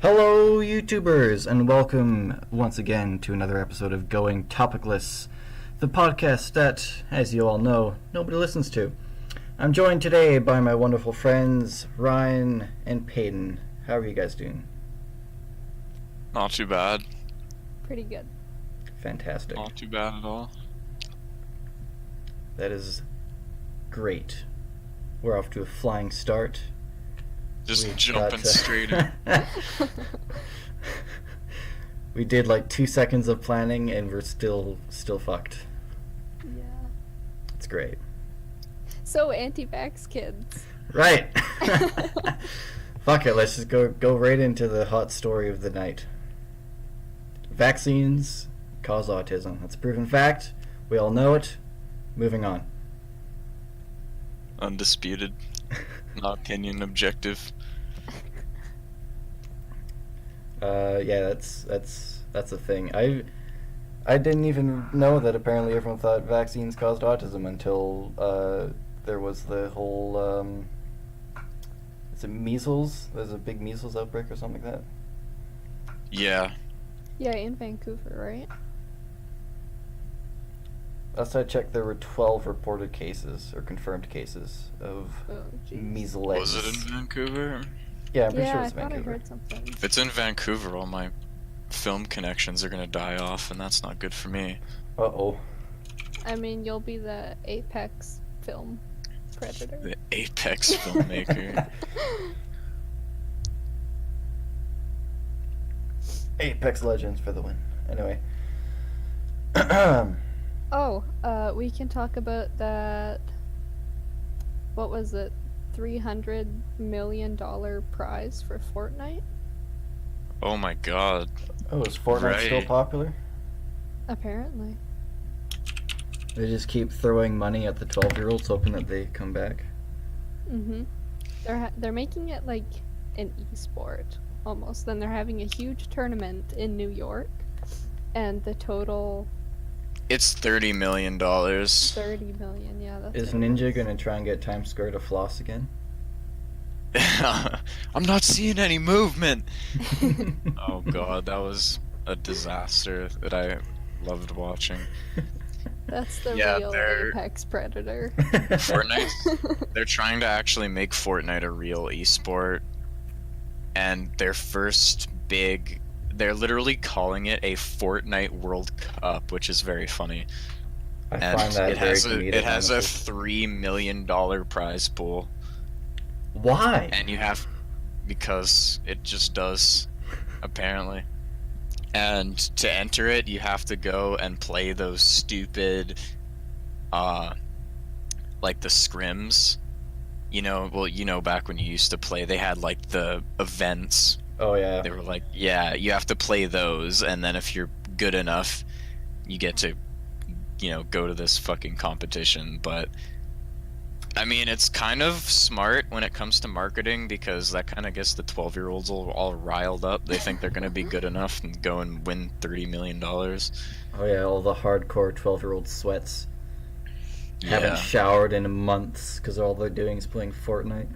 Hello, YouTubers, and welcome once again to another episode of Going Topicless, the podcast that, as you all know, nobody listens to. I'm joined today by my wonderful friends, Ryan and Paiten. How are you guys doing? Not too bad. Pretty good. Fantastic. Not too bad at all. That is great. We're off to a flying start. Just jumping straight in. We did like 2 seconds of planning and we're still fucked. Yeah. It's great. So anti-vax kids. Right. Fuck it, let's just go right into the hot story of the night. Vaccines cause autism. That's a proven fact. We all know it. Moving on. Undisputed. Not opinion, objective. Yeah, that's a thing. I didn't even know that apparently everyone thought vaccines caused autism until there was the whole is it measles? There's a big measles outbreak or something like that. Yeah. Yeah, in Vancouver, right? Last I checked, there were 12 reported cases or confirmed cases of measles. Was it in Vancouver? Yeah, I'm pretty Yeah, sure I it's thought Vancouver. I heard something. If it's in Vancouver, all my film connections are gonna die off, and that's not good for me. Uh-oh. I mean, you'll be the apex film predator. The apex filmmaker. Apex Legends for the win. Anyway. Oh, we can talk about that. What was it? $300 million prize for Fortnite? Oh my god. Oh, is Fortnite still Right. popular? Apparently. They just keep throwing money at the 12-year-olds hoping that they come back. Mm-hmm. They're making it like an e-sport, almost. Then they're having a huge tournament in New York, and the total... It's $30 million. 30 million, yeah, that's Is what it Ninja was. gonna try and get Times Square to floss again? I'm not seeing any movement. Oh god, that was a disaster that I loved watching. That's the Yeah, real they're- apex predator. Fortnite, they're trying to actually make Fortnite a real esport, and their first big, they're literally calling it a Fortnite World Cup, which is very funny. I And find that it very has comedic. it has a honestly. $3 million prize pool, Why? and you have, because it just does, apparently. And to enter it, you have to go and play those stupid, like the scrims. You know, back when you used to play, they had like the events. Oh yeah. They were like, yeah, you have to play those, and then if you're good enough, you get to, go to this fucking competition. But I mean, it's kind of smart when it comes to marketing, because that kind of gets the 12-year-olds all riled up. They think they're gonna be good enough and go and win $30 million. Oh yeah, all the hardcore 12-year-old sweats. Haven't Yeah, showered in months because all they're doing is playing Fortnite.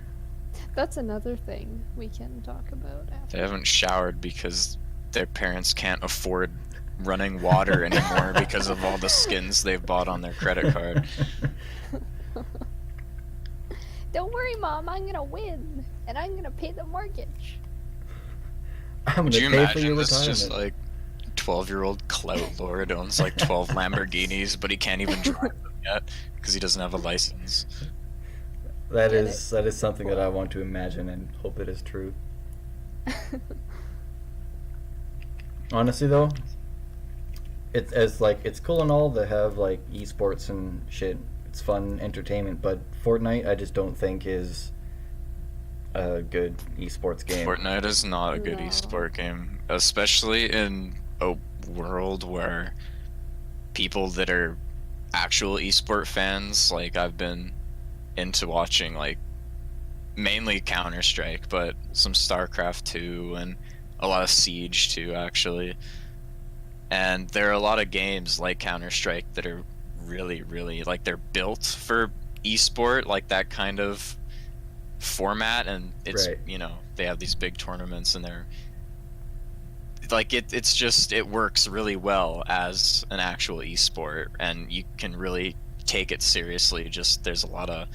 That's another thing we can talk about they after. haven't showered because their parents can't afford running water anymore because of all the skins they've bought on their credit card. Don't worry, Mom, I'm gonna win, and I'm gonna pay the mortgage. I'm Could gonna you pay for your imagine this retirement. just like 12-year-old clout lord owns like 12 Lamborghinis, but he can't even drive them yet because he doesn't have a license. That Get is something that I want to imagine and hope it is true. Honestly though, it's cool and all to have like esports and shit. It's fun entertainment, but Fortnite I just don't think is a good esports game. Fortnite is not a good No. esport game, especially in a world where people that are actual esport fans, like I've been into watching like mainly Counter-Strike, but some StarCraft 2 and a lot of Siege 2 actually. And there are a lot of games like Counter-Strike that are really, really, like, they're built for esport, like that kind of format, and it's Right. they have these big tournaments and they're like it's just it works really well as an actual esport, and you can really take it seriously. Just there's a lot of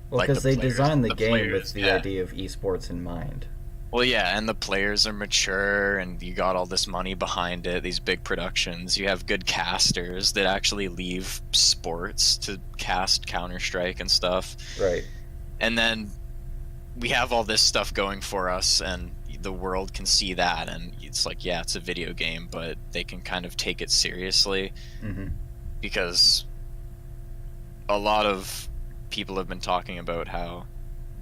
Well, like because they designed the game with players, the yeah. idea of esports in mind. Well, yeah, and the players are mature, and you got all this money behind it, these big productions. You have good casters that actually leave sports to cast Counter-Strike and stuff. Right. And then we have all this stuff going for us, and the world can see that, and it's like, yeah, it's a video game, but they can kind of take it seriously, Mm-hmm. because a lot of people have been talking about how,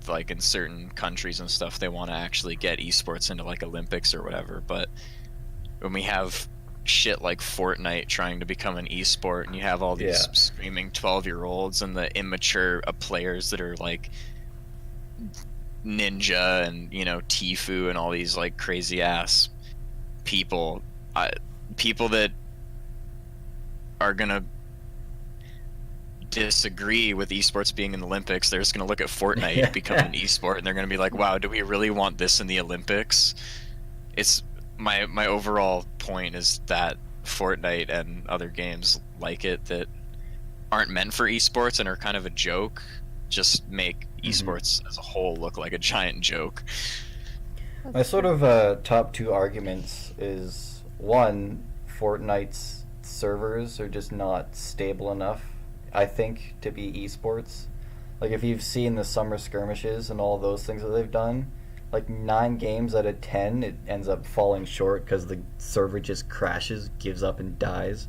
like, in certain countries and stuff, they want to actually get esports into like Olympics or whatever. But when we have shit like Fortnite trying to become an esport, and you have all these screaming 12-year-olds and the immature players that are like Ninja and, you know, Tifu and all these like crazy ass people, people that are gonna disagree with esports being in the Olympics, they're just going to look at Fortnite become an esport, and they're going to be like, wow, do we really want this in the Olympics? It's my overall point is that Fortnite and other games like it that aren't meant for esports and are kind of a joke just make esports as a whole look like a giant joke. My sort of top two arguments is, one, Fortnite's servers are just not stable enough, I think, to be esports. Like, if you've seen the summer skirmishes and all those things that they've done, like 9 games out of 10, it ends up falling short because the server just crashes, gives up, and dies.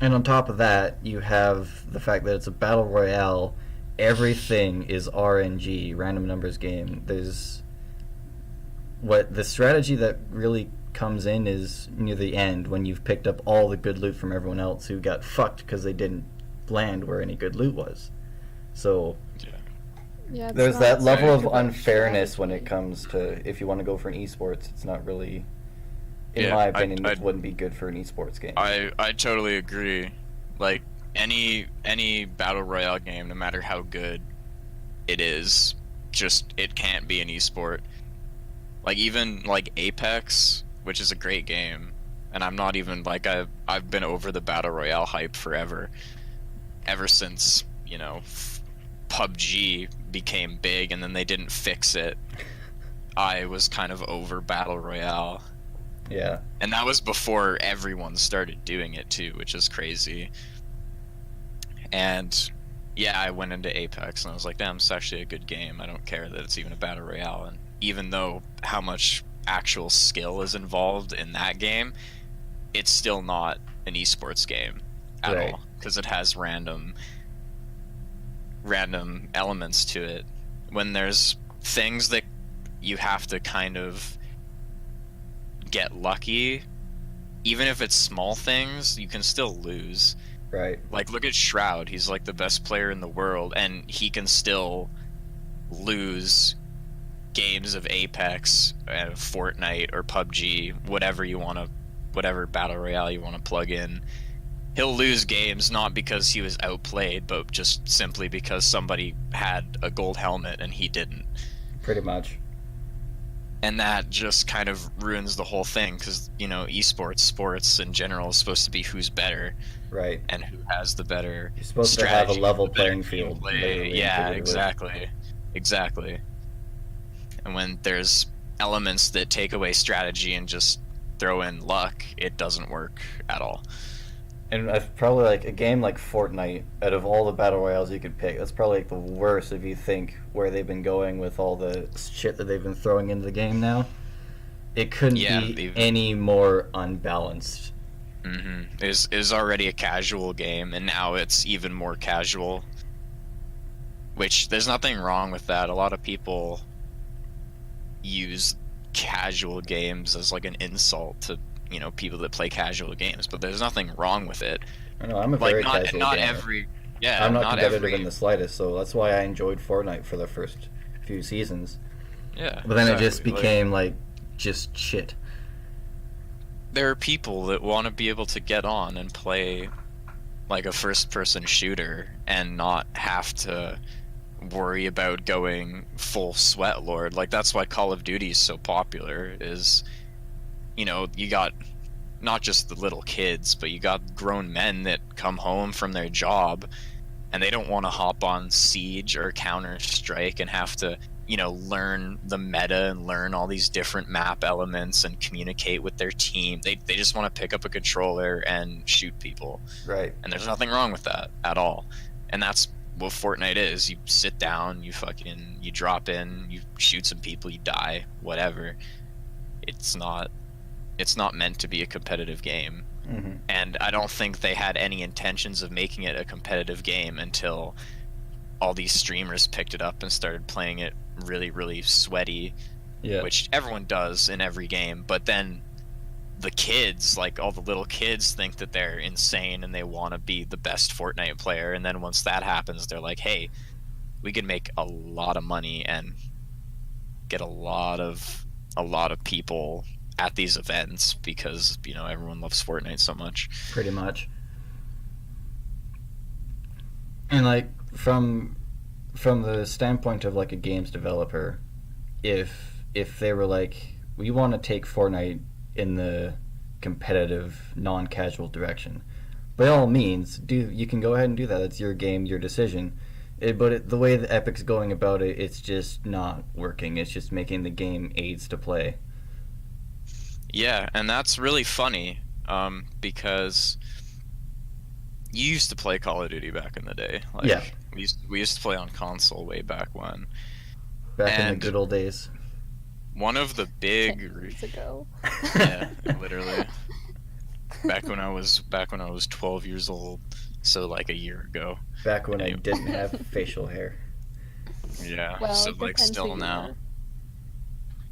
And on top of that, you have the fact that it's a battle royale. Everything is RNG, random numbers game. There's what the strategy that really comes in is near the end, when you've picked up all the good loot from everyone else who got fucked because they didn't land where any good loot was. So Yeah, it's there's not that level so of much about unfairness when it strategy. comes to, if you want to go for an esports, it's not really, in Yeah, my opinion, I it wouldn't be good for an esports game. I totally agree. Like, any battle royale game, no matter how good it is, just it can't be an esport. Like, even like Apex, which is a great game, and I'm not even like I've been over the battle royale hype forever, ever since, you know, PUBG became big and then they didn't fix it. I was kind of over battle royale, Yeah. and that was before everyone started doing it too, which is crazy. And yeah, I went into Apex and I was like, damn, it's actually a good game. I don't care that it's even a battle royale. And even though how much actual skill is involved in that game, it's still not an esports game at Right. all, because it has random elements to it. When there's things that you have to kind of get lucky, even if it's small things, you can still lose. Right. Like, look at Shroud. He's like the best player in the world, and he can still lose games of Apex, Fortnite, or PUBG, whatever battle royale you want to plug in. He'll lose games not because he was outplayed, but just simply because somebody had a gold helmet and he didn't. Pretty much. And that just kind of ruins the whole thing, because, you know, sports in general is supposed to be who's better Right. and who has the better You're supposed to strategy, have a level the better playing field, gameplay. literally and Yeah, figuratively. exactly. And when there's elements that take away strategy and just throw in luck, it doesn't work at all. And I've probably, like, a game like Fortnite, out of all the battle royales you could pick, that's probably like the worst if you think where they've been going with all the shit that they've been throwing into the game now. It couldn't be any more unbalanced. It is already a casual game, and now it's even more casual. Which, there's nothing wrong with that. A lot of people use casual games as like an insult to, you know, people that play casual games, but there's nothing wrong with it. I know, I'm a very Like, casual not gamer. every, yeah, I'm not competitive every, in the slightest, so that's why I enjoyed Fortnite for the first few seasons. yeah. But then it just exactly. became, like, just shit. There are people that want to be able to get on and play like a first-person shooter and not have to worry about going full sweat lord. Like, that's why Call of Duty is so popular, is you know, you got not just the little kids, but you got grown men that come home from their job and they don't want to hop on Siege or Counter-Strike and have to, you know, learn the meta and learn all these different map elements and communicate with their team. They just want to pick up a controller and shoot people. Right. And there's nothing wrong with that at all. And that's what Fortnite is. You sit down, you drop in, you shoot some people, you die, whatever. It's not meant to be a competitive game. Mm-hmm. And I don't think they had any intentions of making it a competitive game until all these streamers picked it up and started playing it really, really sweaty, Yeah. which everyone does in every game. But then the kids, like all the little kids, think that they're insane and they want to be the best Fortnite player. And then once that happens, they're like, hey, we can make a lot of money and get a lot of people at these events because, you know, everyone loves Fortnite so much. Pretty much. And like from the standpoint of like a games developer, if they were like, we want to take Fortnite in the competitive, non-casual direction, by all means, you can go ahead and do that. That's your game, your decision. The way the Epic's going about it, it's just not working. It's just making the game aids to play. Yeah, and that's really funny, because you used to play Call of Duty back in the day. Like, Yeah. We used to play on console way back when. Back in the And- good old days. One of the 10 big years ago. yeah, literally. Back when I was 12 years old, so like a year ago. Back when I Anyway. didn't have facial hair. Yeah, Well, so it like depends who still you now. are.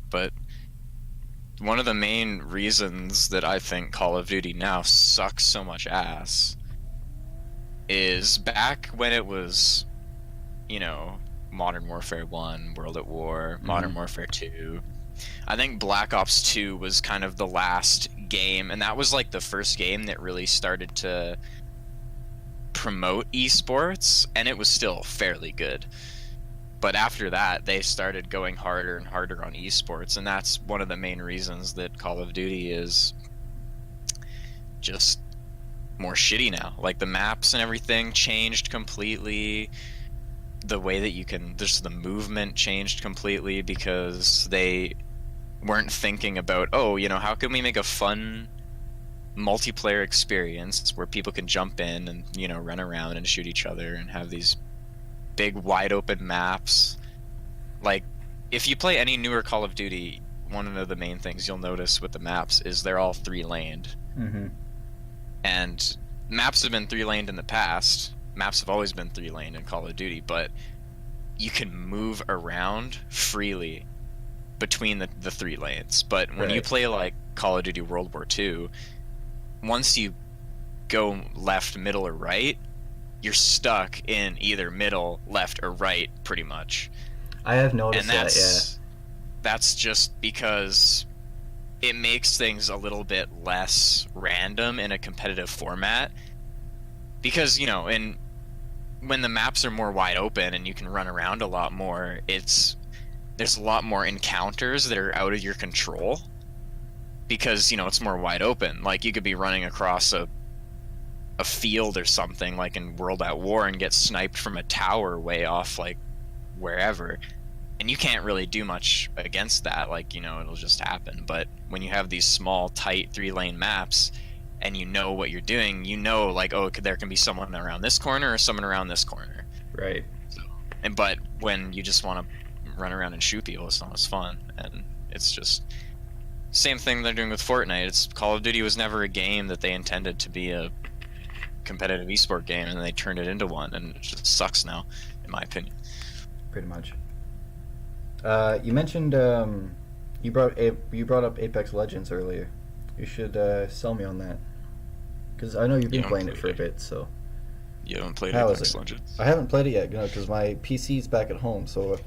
But one of the main reasons that I think Call of Duty now sucks so much ass is back when it was, you know, Modern Warfare 1, World at War, Modern Warfare 2. I think Black Ops 2 was kind of the last game, and that was like the first game that really started to promote esports, and it was still fairly good. But after that, they started going harder and harder on esports, and that's one of the main reasons that Call of Duty is just more shitty now. Like the maps and everything changed completely. The way that you can, just the movement changed completely because they weren't thinking about, oh, you know, how can we make a fun multiplayer experience where people can jump in and, you know, run around and shoot each other and have these big wide open maps. Like, if you play any newer Call of Duty, one of the main things you'll notice with the maps is they're all 3-laned. Mm-hmm. And maps have been 3-laned in the past. Maps have always been 3-laned in Call of Duty, but you can move around freely between the 3 lanes. But when you Right. play like Call of Duty World War II, once you go left, middle, or right, you're stuck in either middle, left, or right, pretty much. I have noticed And that, that's just because it makes things a little bit less random in a competitive format. Because, you know, when the maps are more wide open and you can run around a lot more, there's a lot more encounters that are out of your control. Because, you know, it's more wide open. Like, you could be running across a field or something, like in World at War, and get sniped from a tower way off, like, wherever. And you can't really do much against that. Like, you know, it'll just happen. But when you have these small, tight 3-lane maps, and you know what you're doing, you know, like, oh, there can be someone around this corner or someone around this corner. yeah. Right. But when you just want to run around and shoot people, it's not as fun. And it's just same thing they're doing with Fortnite. It's Call of Duty was never a game that they intended to be a competitive esport game, and they turned it into one, and it just sucks now, in my opinion. Pretty much. You mentioned you brought up Apex Legends earlier. You should sell me on that, because I know you've been Yeah, playing it for a absolutely. bit. So You haven't played How is Apex it? Legends? I haven't played it yet, because my PC's back at home, so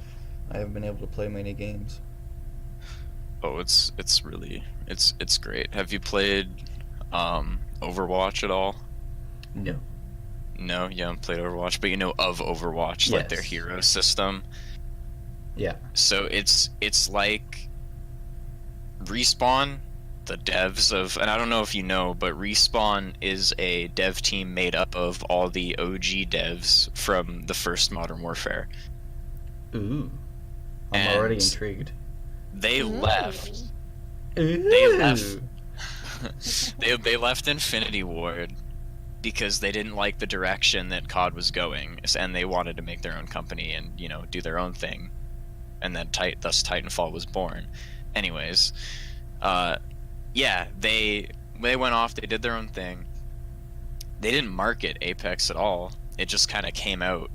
I haven't been able to play many games. Oh, it's really it's great. Have you played Overwatch at all? No. No, you haven't played Overwatch, but you know of Overwatch, like their Yes. hero system. Yeah. So it's like Respawn, the devs of, and I don't know if you know, but Respawn is a dev team made up of all the OG devs from the first Modern Warfare. Ooh. I'm already And intrigued. They left. Ooh. They left. they left Infinity Ward because they didn't like the direction that COD was going, and they wanted to make their own company and, you know, do their own thing. And then thus Titanfall was born. Anyways, yeah, they went off, they did their own thing. They didn't market Apex at all. It just kind of came out.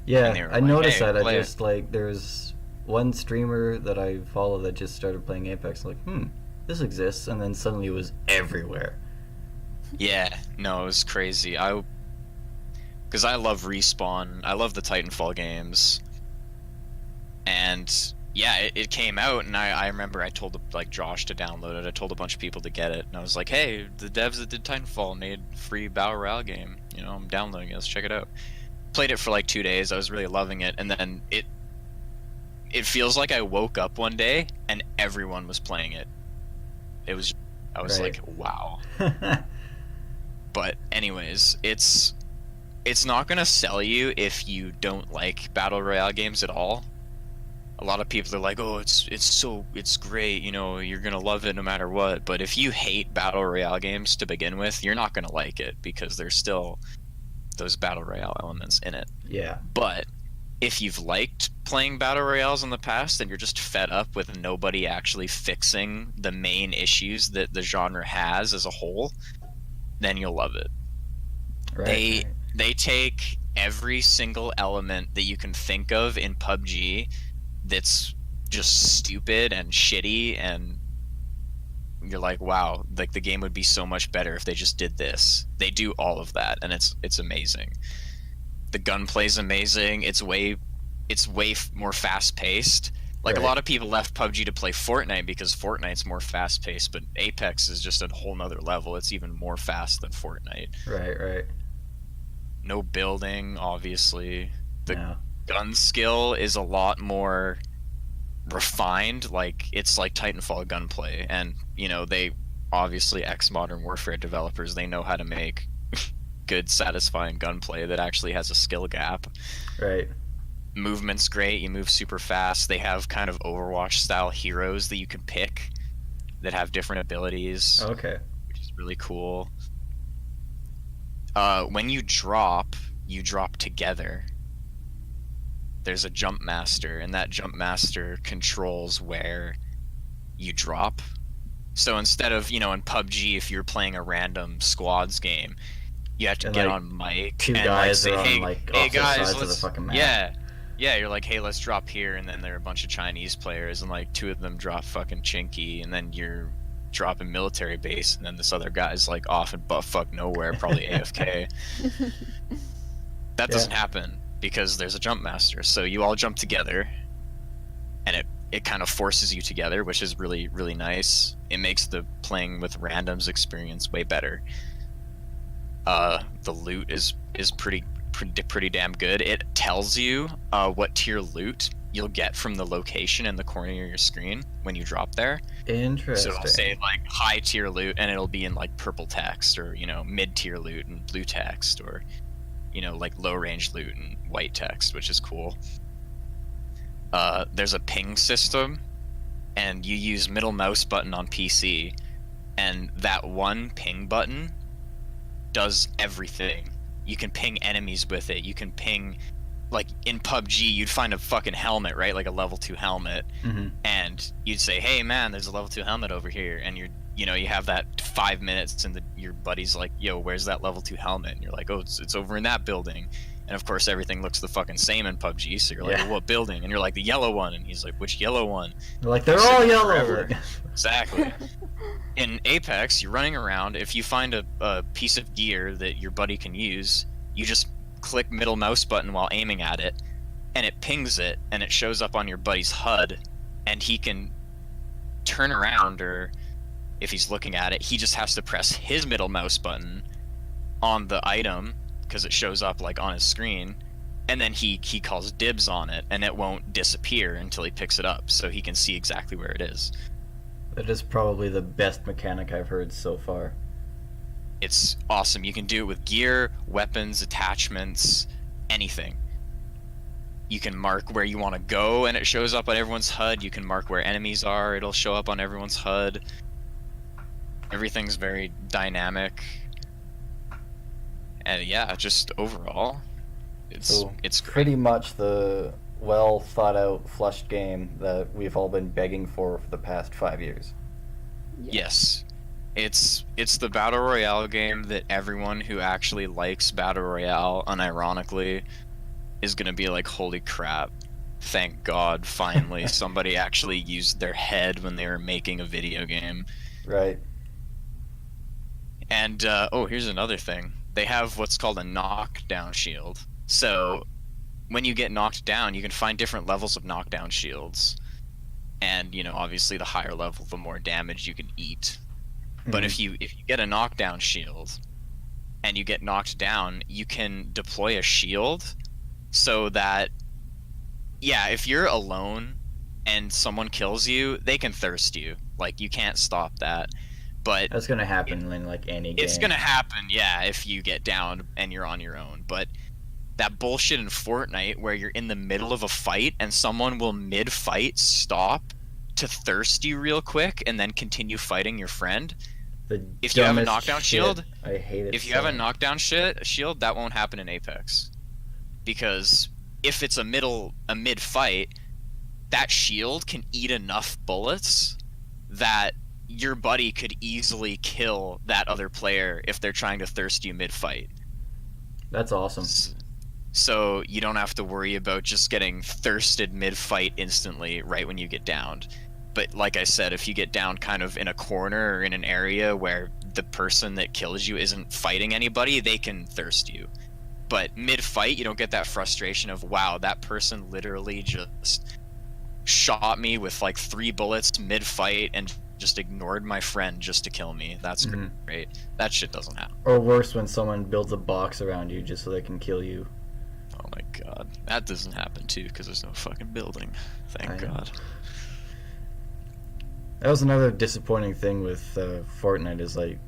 Yeah, I like, noticed hey, that. I play it. just, like, there's one streamer that I follow that just started playing Apex, like, this exists, and then suddenly it was everywhere. Yeah, no, it was crazy. Because I love Respawn. I love the Titanfall games. And yeah, it came out, and I remember I told like Josh to download it. I told a bunch of people to get it, and I was like, hey, the devs that did Titanfall made a free Battle Royale game. You know, I'm downloading it. Let's check it out. Played it for like 2 days. I was really loving it, and then it feels like I woke up one day and everyone was playing it. I was Right. like, wow. But anyways, it's not gonna sell you if you don't like Battle Royale games at all. A lot of people are like, oh, it's great, you know, you're gonna love it no matter what. But if you hate Battle Royale games to begin with, you're not gonna like it because there's still those Battle Royale elements in it. Yeah. But if you've liked playing Battle Royales in the past and you're just fed up with nobody actually fixing the main issues that the genre has as a whole, then you'll love it. Right. They take every single element that you can think of in PUBG that's just stupid and shitty, and you're like, wow, like the game would be so much better if they just did this. They do all of that, and it's amazing. The gunplay's amazing. It's way more fast paced. Like, Right. a lot of people left PUBG to play Fortnite because Fortnite's more fast paced, but Apex is just a whole nother level. It's even more fast than Fortnite. Right. No building, obviously. The Yeah. gun skill is a lot more refined. Like, it's like Titanfall gunplay, and you know, they obviously ex-Modern Warfare developers, they know how to make good, satisfying gunplay that actually has a skill gap. Right. Movement's great. You move super fast. They have kind of Overwatch style heroes that you can pick that have different abilities, Okay. which is really cool. When you drop together. There's a jump master, and that jump master controls where you drop. So instead of, you know, in PUBG, if you're playing a random squads game, you have to And, get like, on mic two and guys like are say, on, like, hey opposite guys, sides of the let's fucking map. yeah, you're like, hey, let's drop here, and then there are a bunch of Chinese players, and like 2 of them drop fucking Chinky, and then you're dropping military base, and then this other guy's like off in buttfuck nowhere, probably AFK. That doesn't happen because there's a jump master. So you all jump together, and it kind of forces you together, which is really, really nice. It makes the playing with randoms experience way better. The loot is pretty damn good. It tells you what tier loot you'll get from the location in the corner of your screen when you drop there. Interesting. So it'll say like high tier loot, and it'll be in like purple text, or, you know, mid tier loot and blue text, or, you know, like low range loot and white text, which is cool. There's a ping system, and you use middle mouse button on PC, and that one ping button does everything. You can ping enemies with it. You can ping, like in PUBG, you'd find a fucking helmet, right? Like a level 2 helmet, Mm-hmm. and you'd say, hey man, there's a level 2 helmet over here, and you know, you have that 5 minutes, and your buddy's like, yo, where's that level 2 helmet? And you're like, oh, it's over in that building. And of course everything looks the fucking same in PUBG, so you're like, well, what building? And you're like, the yellow one. And he's like, which yellow one? They're like, they're all yellow. Forever. Exactly. In Apex, you're running around. If you find a piece of gear that your buddy can use, you just click middle mouse button while aiming at it, and it pings it, and it shows up on your buddy's HUD, and he can turn around, or if he's looking at it, he just has to press his middle mouse button on the item, because it shows up like on his screen, and then he calls dibs on it, and it won't disappear until he picks it up, so he can see exactly where it is. That is probably the best mechanic I've heard so far. It's awesome. You can do it with gear, weapons, attachments, anything. You can mark where you want to go and it shows up on everyone's HUD. You can mark where enemies are, it'll show up on everyone's HUD. Everything's very dynamic. And yeah, just overall, it's great. Pretty much the well thought out, flushed game that we've all been begging for the past 5 years. Yes. It's the Battle Royale game that everyone who actually likes Battle Royale, unironically, is gonna be like, holy crap, thank God, finally somebody actually used their head when they were making a video game. Right. And, oh, here's another thing. They have what's called a knockdown shield. So, when you get knocked down, you can find different levels of knockdown shields. And, you know, obviously the higher level, the more damage you can eat. But if you get a knockdown shield, and you get knocked down, you can deploy a shield so that, yeah, if you're alone and someone kills you, they can thirst you. Like, you can't stop that. But that's gonna happen in like any game. It's gonna happen, yeah, if you get down and you're on your own. But that bullshit in Fortnite where you're in the middle of a fight and someone will mid-fight stop to thirst you real quick and then continue fighting your friend. If you have a knockdown shield, I hate it. If you have a knockdown shield, that won't happen in Apex. Because if it's a mid-fight, that shield can eat enough bullets that your buddy could easily kill that other player if they're trying to thirst you mid-fight. That's awesome. So you don't have to worry about just getting thirsted mid-fight instantly right when you get downed. But like I said, if you get down kind of in a corner or in an area where the person that kills you isn't fighting anybody, they can thirst you. But mid-fight, you don't get that frustration of, wow, that person literally just shot me with like 3 bullets mid-fight and just ignored my friend just to kill me. That's great. That shit doesn't happen. Or worse, when someone builds a box around you just so they can kill you. Oh my god. That doesn't happen too, because there's no fucking building. Thank God. That was another disappointing thing with Fortnite, is like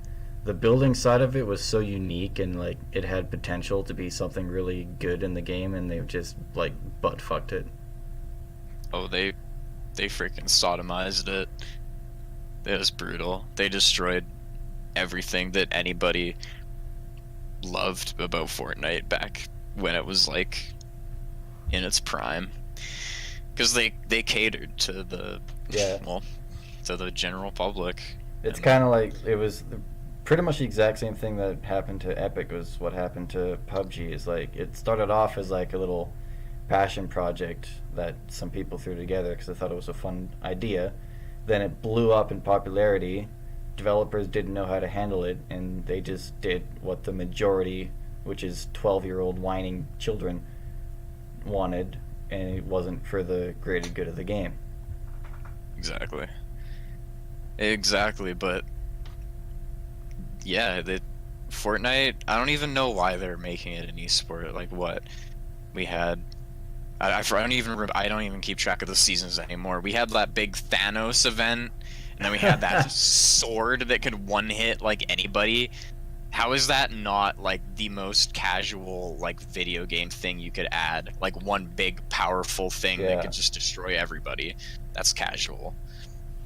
the building side of it was so unique and like it had potential to be something really good in the game, and they've just like butt fucked it. Oh, they freaking sodomized it. It was brutal. They destroyed everything that anybody loved about Fortnite back when it was like in its prime, because they catered to the to the general public. It's kind of like it was pretty much the exact same thing that happened to Epic was what happened to PUBG. Is like it started off as like a little passion project that some people threw together because they thought it was a fun idea. Then it blew up in popularity. Developers didn't know how to handle it, and they just did what the majority, which is 12-year-old whining children, wanted, and it wasn't for the greater good of the game. Exactly, but yeah, Fortnite, I don't even know why they're making it an esport. Like what? We had I don't even keep track of the seasons anymore. We had that big Thanos event, and then we had that sword that could one-hit like anybody. How is that not like the most casual like video game thing you could add? Like one big powerful thing that could just destroy everybody. That's casual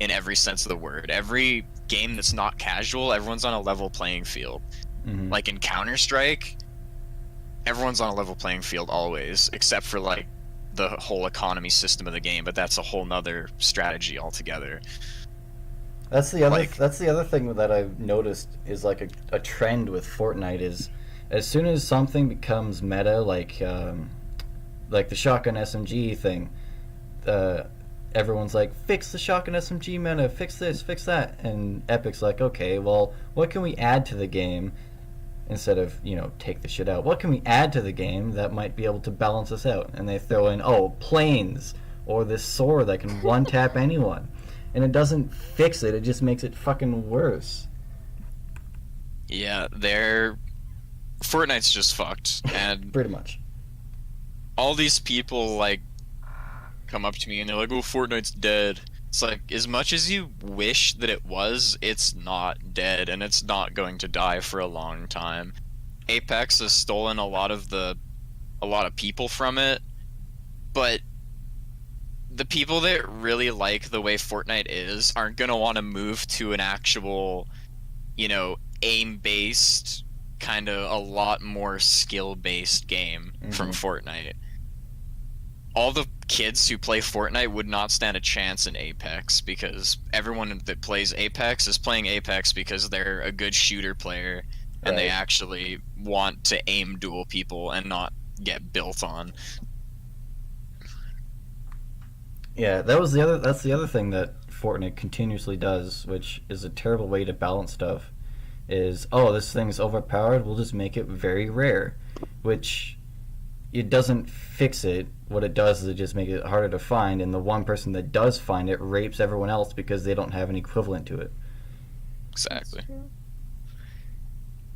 in every sense of the word. Every game that's not casual, everyone's on a level playing field. Like in Counter-Strike, everyone's on a level playing field always, except for like the whole economy system of the game, but that's a whole nother strategy altogether. That's the other thing that I've noticed is like a trend with Fortnite is as soon as something becomes meta, like the shotgun SMG thing, everyone's like, fix the shotgun SMG meta, fix this, fix that, and Epic's like, okay, well, what can we add to the game instead of, take the shit out? What can we add to the game that might be able to balance us out? And they throw in, planes, or this sword that can one-tap anyone. And it doesn't fix it, it just makes it fucking worse. Yeah, Fortnite's just fucked, and pretty much. All these people, like, come up to me and they're like, oh, Fortnite's dead. It's like, as much as you wish that it was, it's not dead, and it's not going to die for a long time. Apex has stolen a lot of people from it, but the people that really like the way Fortnite is aren't gonna want to move to an actual, aim-based, kind of a lot more skill-based game from Fortnite. All the kids who play Fortnite would not stand a chance in Apex, because everyone that plays Apex is playing Apex because they're a good shooter player and they Right. actually want to aim duel people and not get built on. Yeah, that's the other thing that Fortnite continuously does, which is a terrible way to balance stuff. Is, oh, this thing's overpowered, we'll just make it very rare, which it doesn't fix it. What it does is it just makes it harder to find, and the one person that does find it rapes everyone else because they don't have an equivalent to it. Exactly. True.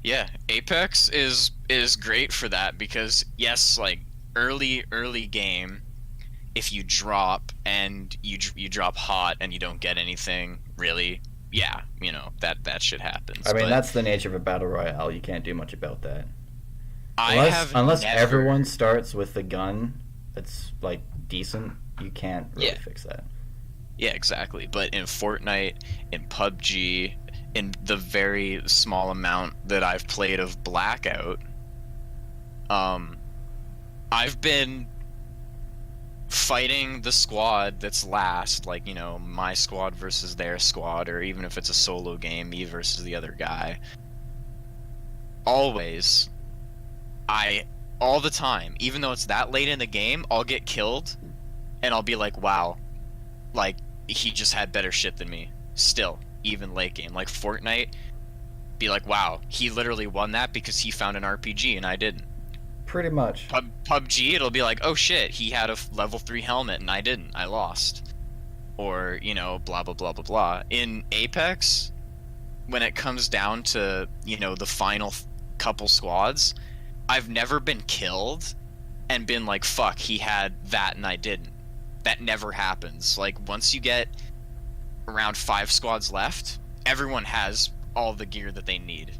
Yeah, Apex is great for that, because yes, like early game, if you drop and you drop hot and you don't get anything really, yeah, that shit happens. I mean, But that's the nature of a battle royale. You can't do much about that. I Unless have unless never, everyone starts with a gun that's like decent, you can't really Yeah. fix that. Yeah, exactly. But in Fortnite, in PUBG, in the very small amount that I've played of Blackout, I've been fighting the squad that's last, like, my squad versus their squad, or even if it's a solo game, me versus the other guy. Always, all the time, even though it's that late in the game, I'll get killed, and I'll be like, wow, like, he just had better shit than me. Still, even late game. Like Fortnite, be like, wow, he literally won that because he found an RPG and I didn't. Pretty much. PUBG, it'll be like, oh shit, he had a level 3 helmet and I didn't. I lost. Or, blah, blah, blah, blah, blah. In Apex, when it comes down to, the final couple squads, I've never been killed and been like, fuck, he had that and I didn't. That never happens. Like, once you get around 5 squads left, everyone has all the gear that they need.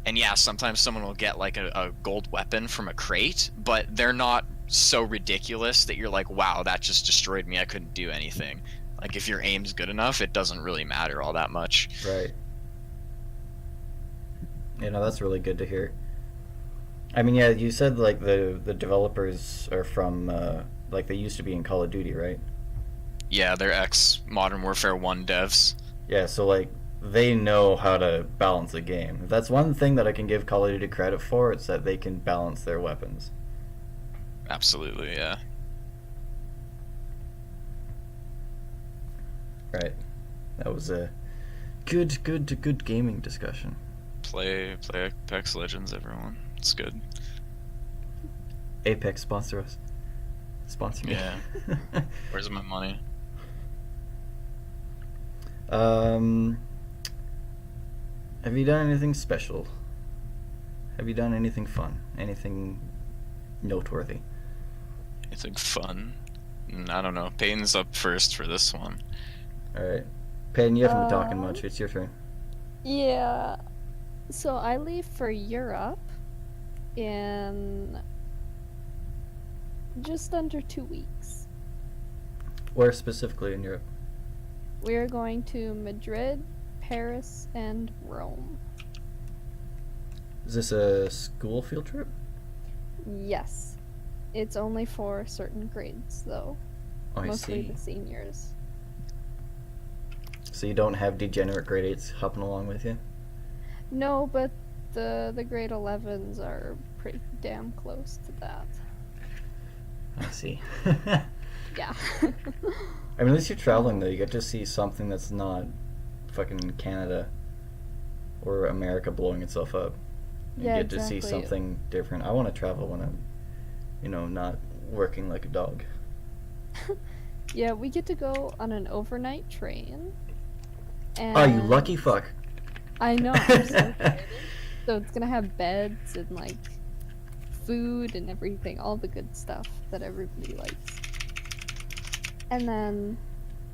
And yeah, sometimes someone will get like a gold weapon from a crate, but they're not so ridiculous that you're like, wow, that just destroyed me, I couldn't do anything. Like, if your aim's good enough, it doesn't really matter all that much. Right. That's really good to hear. I mean, yeah, you said like the developers are from like they used to be in Call of Duty, right? Yeah, they're ex Modern Warfare 1 devs. Yeah, so like they know how to balance a game. If that's one thing that I can give Call of Duty credit for, it's that they can balance their weapons. Absolutely, yeah. Right. That was a good gaming discussion. Play Apex Legends, everyone. It's good. Apex sponsor us. Sponsor me. Yeah. Where's my money? Have you done anything special? Have you done anything fun? Anything noteworthy? Anything fun? I don't know. Payton's up first for this one. Alright. Paiten, you haven't been talking much. It's your turn. Yeah. So I leave for Europe in just under 2 weeks. Where specifically in Europe? We are going to Madrid, Paris, and Rome. Is this a school field trip? Yes. It's only for certain grades, though. Oh, I Mostly see. the seniors. So you don't have degenerate grade 8s hopping along with you? No, but the grade 11s are pretty damn close to that. I see. Yeah. I mean, at least you're traveling, though. You get to see something that's not fucking Canada or America blowing itself up. You Yeah, get to see exactly. something different. I want to travel when I'm, not working like a dog. Yeah, we get to go on an overnight train. And Oh, you lucky fuck. I know, I'm so excited. So it's gonna have beds and like food and everything, all the good stuff that everybody likes. And then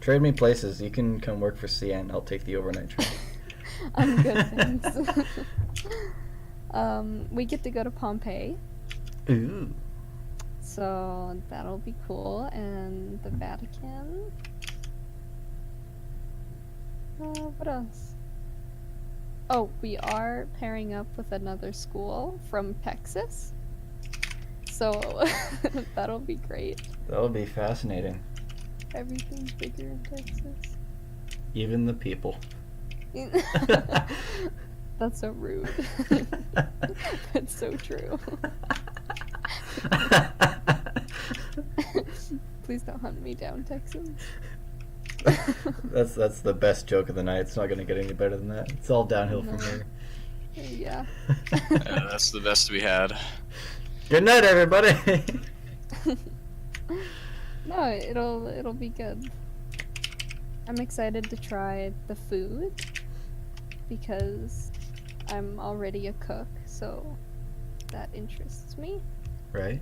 Trade me places. You can come work for CN. I'll take the overnight train. I'm good, thanks. We get to go to Pompeii, Ooh. so that'll be cool, and the Vatican. What else? Oh, we are pairing up with another school from Texas, so that'll be great. That'll be fascinating. Everything's bigger in Texas. Even the people. That's so rude. That's so true. Please don't hunt me down, Texans. That's the best joke of the night. It's not gonna get any better than that. It's all downhill from here. Yeah. Yeah, that's the best we had. Good night, everybody. No, it'll be good. I'm excited to try the food because I'm already a cook, so that interests me. Right.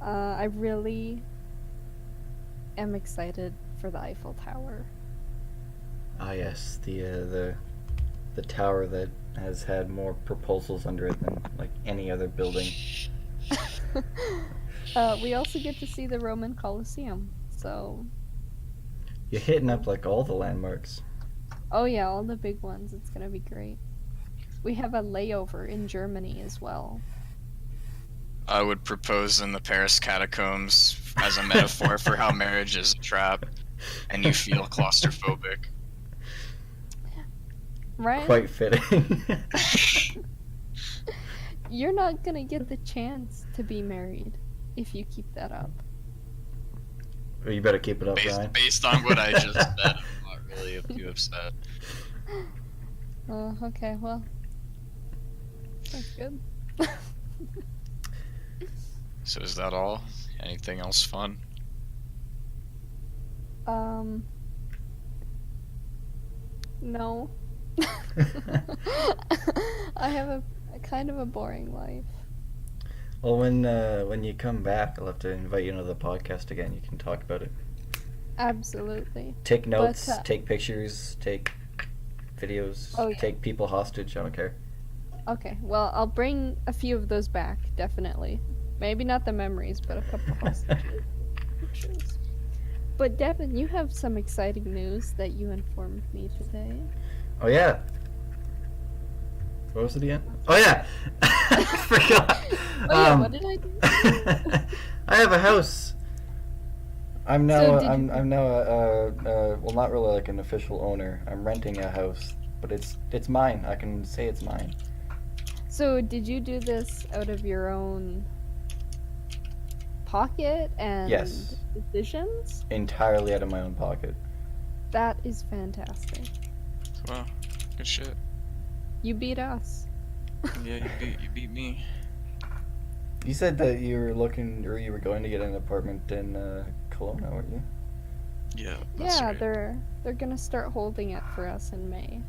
I really am excited for the Eiffel Tower. Ah, yes, the tower that has had more proposals under it than like any other building. We also get to see the Roman Colosseum, so... You're hitting up like all the landmarks. Oh yeah, all the big ones. It's gonna be great. We have a layover in Germany as well. I would propose in the Paris catacombs as a metaphor for how marriage is a trap and you feel claustrophobic. Right? Quite fitting. You're not gonna get the chance to be married if you keep that up. Well, you better keep it up, Ryan. Based on what I just said, I'm not really too upset. Okay, well. That's good. So is that all? Anything else fun? No. I have a kind of a boring life. Well, when you come back, I'll have to invite you into the podcast again. You can talk about it. Absolutely. Take notes, But, take pictures, take videos, Oh, yeah. take people hostage. I don't care. Okay, well, I'll bring a few of those back, definitely. Maybe not the memories, but a couple hostages. Pictures. But Devin, you have some exciting news that you informed me today. Oh yeah. What was it again? Oh yeah. I forgot. Oh yeah, what did I do? I have a house. I'm now. So did I'm. you- I'm now well, not really like an official owner. I'm renting a house, but it's mine. I can say it's mine. So did you do this out of your own pocket and Yes. decisions? Entirely out of my own pocket. That is fantastic. Wow, good shit. You beat us. Yeah, you beat me. You said that you were looking, or you were going to get an apartment in Kelowna, weren't you? Yeah, that's Yeah, right. they're gonna start holding it for us in May.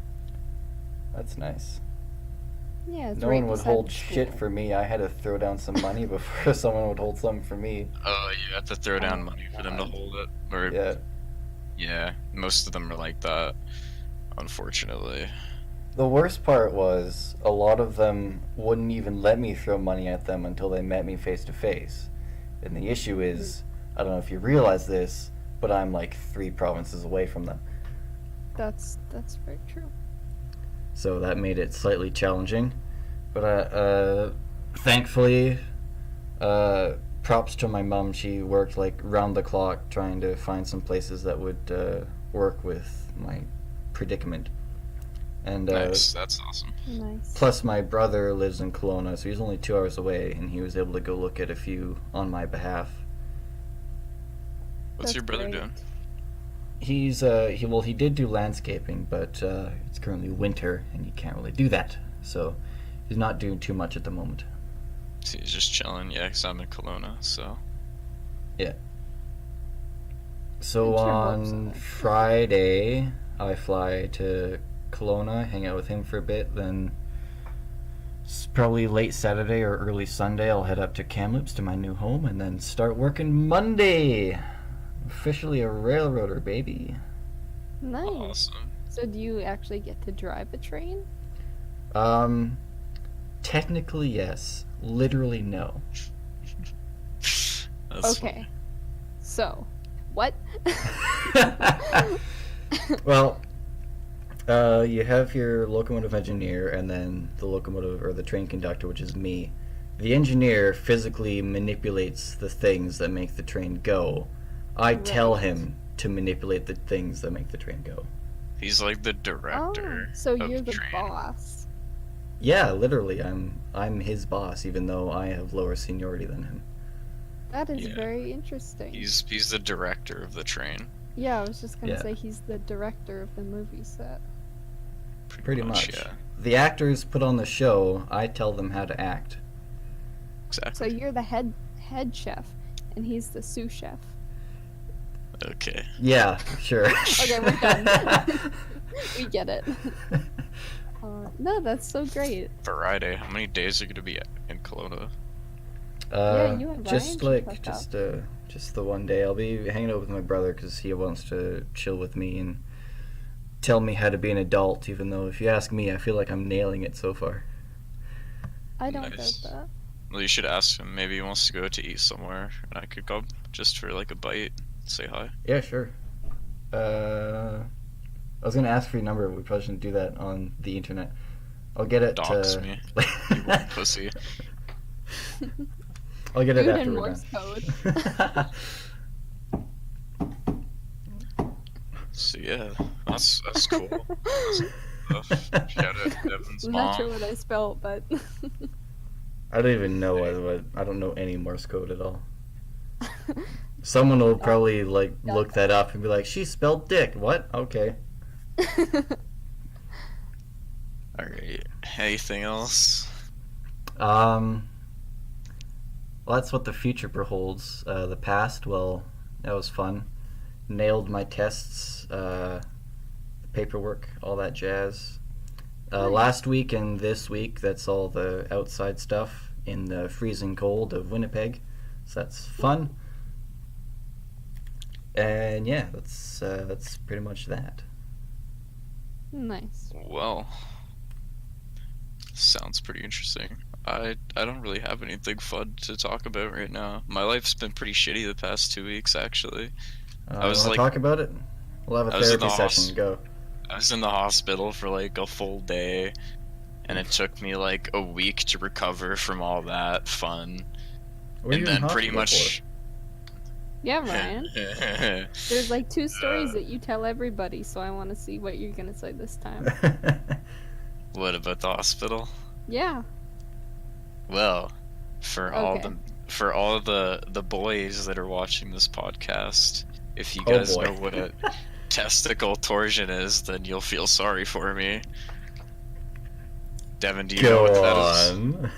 That's nice. Yeah, it's No right one would beside hold the shit school. for me. I had to throw down some money before someone would hold something for me. Oh, you have to throw down Oh, money for them to God. hold it. Or Yeah. yeah, most of them are like that, unfortunately. The worst part was a lot of them wouldn't even let me throw money at them until they met me face to face. And the issue is, I don't know if you realize this, but I'm like 3 provinces away from them. That's very true. So that made it slightly challenging. But thankfully, props to my mom. She worked like round the clock trying to find some places that would work with my predicament. And Nice, that's awesome. Nice. plus my brother lives in Kelowna, so he's only 2 hours away, and he was able to go look at a few on my behalf. What's your That's brother great. doing? He's he did do landscaping, but it's currently winter and you can't really do that. So he's not doing too much at the moment. So he's just chilling. Yeah, 'cause I'm in Kelowna, so. So Get your hopes on up. Friday, I fly to Kelowna, hang out with him for a bit, then probably late Saturday or early Sunday I'll head up to Kamloops to my new home and then start working Monday. Officially a railroader, baby. Nice. Awesome. So do you actually get to drive a train? Technically yes. Literally no. That's Okay. So, what? Well, you have your locomotive engineer and then the locomotive or the train conductor, which is me. The engineer physically manipulates the things that make the train go. I tell Right. him to manipulate the things that make the train go. He's like the director. Oh, so of you're the train. boss. Yeah, literally, I'm his boss, even though I have lower seniority than him. That is Yeah. very interesting. He's the director of the train. Yeah, I was just gonna Yeah. say he's the director of the movie set. Pretty much. Yeah. The actors put on the show. I tell them how to act. So Exactly. you're the head chef, and he's the sous chef. Okay. Yeah, sure. Okay, we're done. We get it. No, that's so great. Friday. How many days are gonna be in Kelowna? Yeah, you and Ryan just should like hook just the one day. I'll be hanging out with my brother because he wants to chill with me and tell me how to be an adult. Even though, if you ask me, I feel like I'm nailing it so far. I don't Nice. doubt that. Well, you should ask him. Maybe he wants to go to eat somewhere, and I could go just for like a bite. Say hi. Yeah, sure. I was gonna ask for your number, but we probably shouldn't do that on the internet. I'll get it. Dox me. You little pussy. I'll get it Do it after in we're Morse done. So yeah, that's cool. Shout out Devin's I'm not mom. sure what I spelled, but I don't even know what I don't know any Morse code at all. Someone will probably like look that up and be like, "She spelled dick." What? Okay. All right. Anything else? Well, that's what the future beholds. The past, well, that was fun. Nailed my tests, paperwork, all that jazz. Nice. Last week and this week, that's all the outside stuff in the freezing cold of Winnipeg. So that's fun. And yeah, that's pretty much that. nice. Well, sounds pretty interesting. I don't really have anything fun to talk about right now. My life's been pretty shitty the past 2 weeks, actually. I was wanna like- talk about it? We'll have a I was in therapy the session. Go. I was in the hospital for like a full day, and it took me like a week to recover from all that fun. What are you And in then pretty hospital much. Yeah, Ryan. There's like 2 stories that you tell everybody, so I want to see what you're gonna say this time. for? What about the hospital? Yeah. Well, for all Okay. the boys that are watching this podcast, if you Oh, guys boy. know what a testicle torsion is, then you'll feel sorry for me. Devin, do you know what that is? on.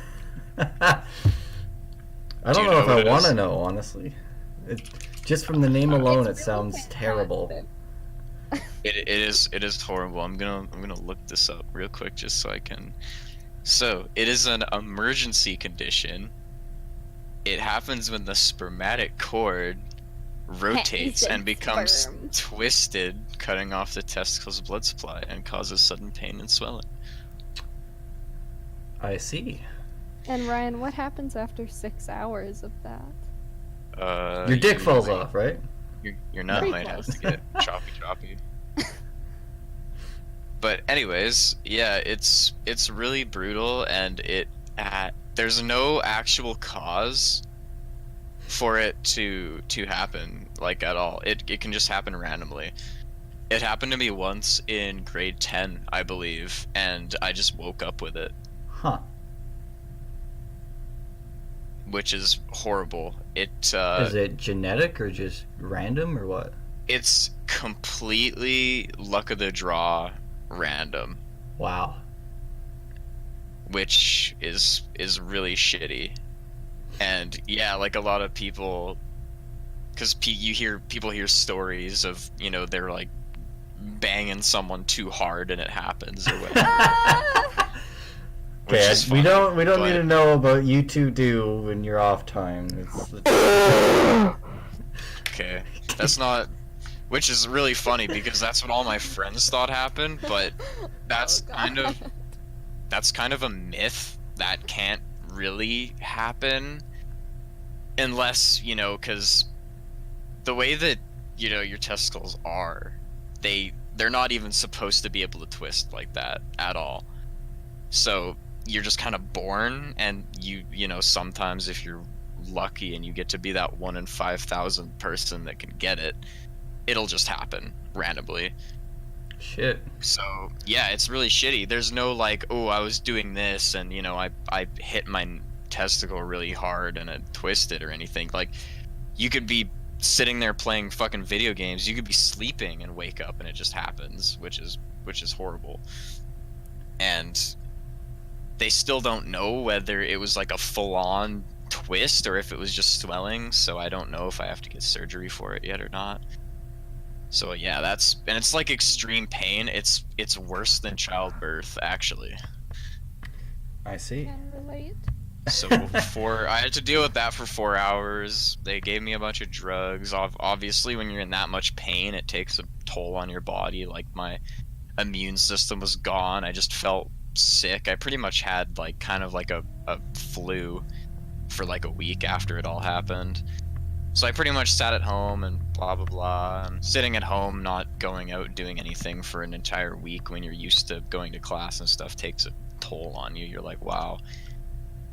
I Do don't you know know if what I it want to is? know, honestly. Just from the name alone, it It's really sounds terrible. fantastic. It is horrible. I'm gonna look this up real quick just so I can. So it is an emergency condition. It happens when the spermatic cord rotates said and becomes sperm. twisted, cutting off the testicles' blood supply and causes sudden pain and swelling. I see. And Ryan, what happens after 6 hours of that? Your dick you falls might- off, right? Your nut Pretty might have close. to get choppy. But anyways, yeah, it's really brutal, and there's no actual cause for it to happen, like, at all. It can just happen randomly. It happened to me once in grade 10, I believe, and I just woke up with it, Huh. which is horrible. Is it genetic or just random or what? It's completely luck of the draw random, Wow. which is really shitty. And yeah, like a lot of people, because people hear stories of, you know, they're like banging someone too hard and it happens or whatever. Which Okay, is we don't funny, need but- to know about you two do when you're off time. It's Okay. That's not, which is really funny because that's what all my friends thought happened, but that's Oh, kind of God. that's kind of a myth that can't really happen unless, because the way that, your testicles are, they're not even supposed to be able to twist like that at all. So you're just kind of born, and sometimes if you're lucky and you get to be that 1 in 5,000 person that can get it, it'll just happen randomly. Shit. So yeah, it's really shitty. There's no like, oh, I was doing this and I hit my testicle really hard and it twisted or anything. Like, you could be sitting there playing fucking video games, you could be sleeping and wake up and it just happens, which is horrible. And they still don't know whether it was like a full-on twist or if it was just swelling, so I don't know if I have to get surgery for it yet or not. So yeah, and it's like extreme pain. It's worse than childbirth, actually. I see. Can relate. So I had to deal with that for 4 hours. They gave me a bunch of drugs. Obviously, when you're in that much pain, it takes a toll on your body. Like, my immune system was gone. I just felt sick. I pretty much had like kind of like a flu for like a week after it all happened. So I pretty much sat at home and blah blah blah. And sitting at home, not going out doing anything for an entire week when you're used to going to class and stuff takes a toll on you. You're like, wow.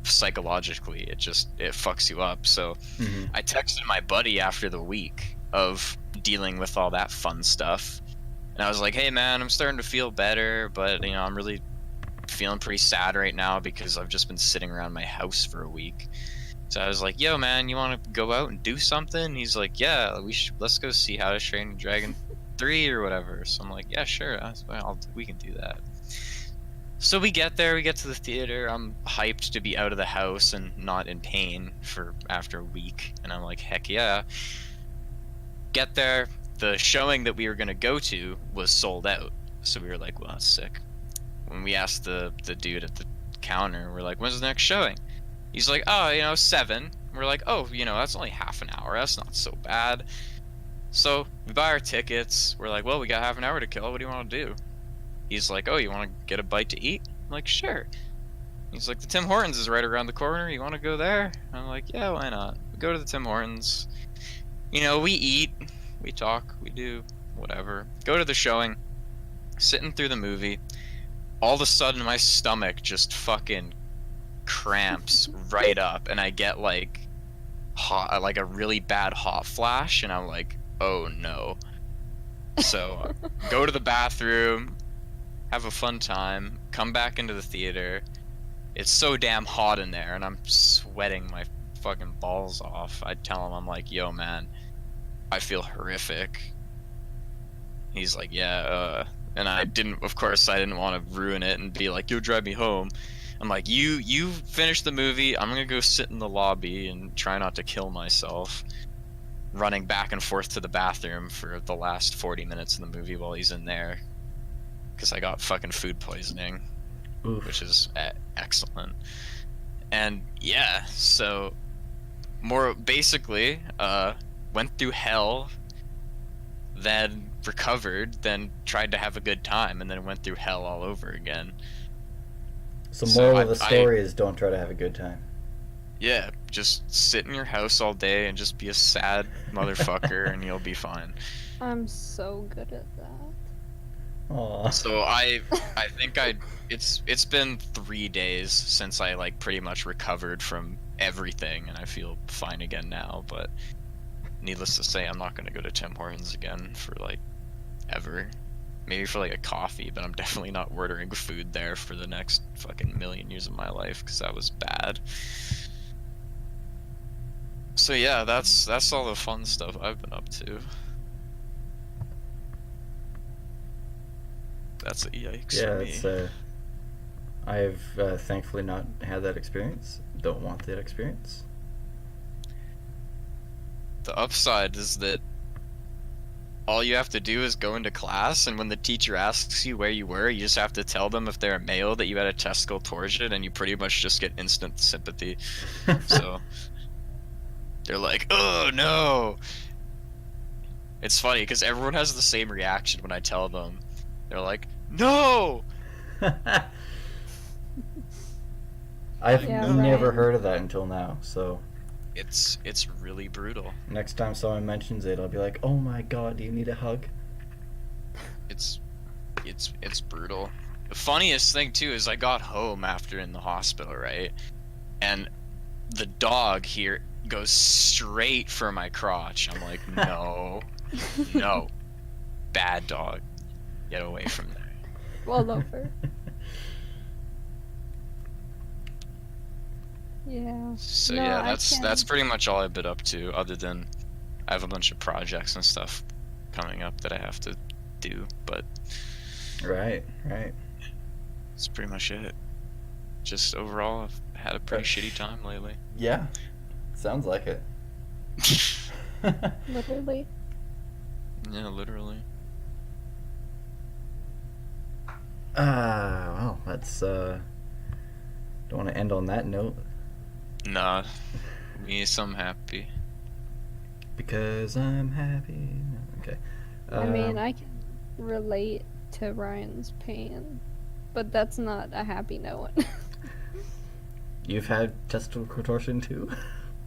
Psychologically, it fucks you up. So I texted my buddy after the week of dealing with all that fun stuff, and I was like, hey man, I'm starting to feel better, but I'm really feeling pretty sad right now because I've just been sitting around my house for a week. So I was like, yo man, you want to go out and do something? He's like, yeah, let's go see How to Train Your Dragon 3 or whatever. So I'm like, yeah, sure, we can do that. So we get there, we get to the theater. I'm hyped to be out of the house and not in pain after a week, and I'm like, heck yeah. Get there, the showing that we were gonna go to was sold out. So we were like, well, that's sick. When we asked the dude at the counter, we're like, when's the next showing? He's like, oh, 7. We're like, oh, that's only half an hour. That's not so bad. So we buy our tickets. We're like, well, we got half an hour to kill. What do you want to do? He's like, oh, you want to get a bite to eat? I'm like, sure. He's like, the Tim Hortons is right around the corner. You want to go there? I'm like, yeah, why not? We go to the Tim Hortons. We eat, we talk, we do whatever. Go to the showing, sitting through the movie. All of a sudden, my stomach just fucking cramps right up, and I get like a really bad hot flash, and I'm like, oh no. So go to the bathroom, have a fun time, come back into the theater. It's so damn hot in there, and I'm sweating my fucking balls off. I tell him, I'm like, yo man, I feel horrific. He's like, yeah, and of course I didn't want to ruin it and be like, yo, drive me home. I'm like, you finish the movie, I'm gonna go sit in the lobby and try not to kill myself. Running back and forth to the bathroom for the last 40 minutes of the movie while he's in there. Because I got fucking food poisoning. Oof. Which is excellent. And yeah, so basically, went through hell, then recovered, then tried to have a good time, and then went through hell all over again. So moral of the story is don't try to have a good time. Yeah, just sit in your house all day and just be a sad motherfucker and you'll be fine. I'm so good at that. Aww. So I think it's been 3 days since I like pretty much recovered from everything, and I feel fine again now, but needless to say, I'm not gonna go to Tim Hortons again for like ever. Maybe for like a coffee, but I'm definitely not ordering food there for the next fucking million years of my life, because that was bad. So yeah, that's all the fun stuff I've been up to. That's a yikes for me. I've thankfully not had that experience. Don't want that experience. The upside is that all you have to do is go into class, and when the teacher asks you where you were, you just have to tell them if they're a male that you had a testicle torsion, and you pretty much just get instant sympathy. So they're like, oh no. It's funny because everyone has the same reaction when I tell them. They're like, "No!" I've Yeah, never right. heard of that until now, so It's really brutal. next time someone mentions it, I'll be like, oh my god, do you need a hug? It's brutal. The funniest thing too is I got home after in the hospital, right? And the dog here goes straight for my crotch. I'm like, no, no, bad dog, get away from there. Well over. Yeah. So No, yeah, I that's can't. pretty much all I've been up to, other than I have a bunch of projects and stuff coming up that I have to do, but Right, right. that's pretty much it. Just overall, I've had a pretty shitty time lately. Yeah, sounds like it. Literally. Yeah, literally. Well, let's, don't want to end on that note. Nah, me some happy. Because I'm happy. Okay. I mean, I can relate to Ryan's pain, but that's not a happy note. You've had testicle contortion too?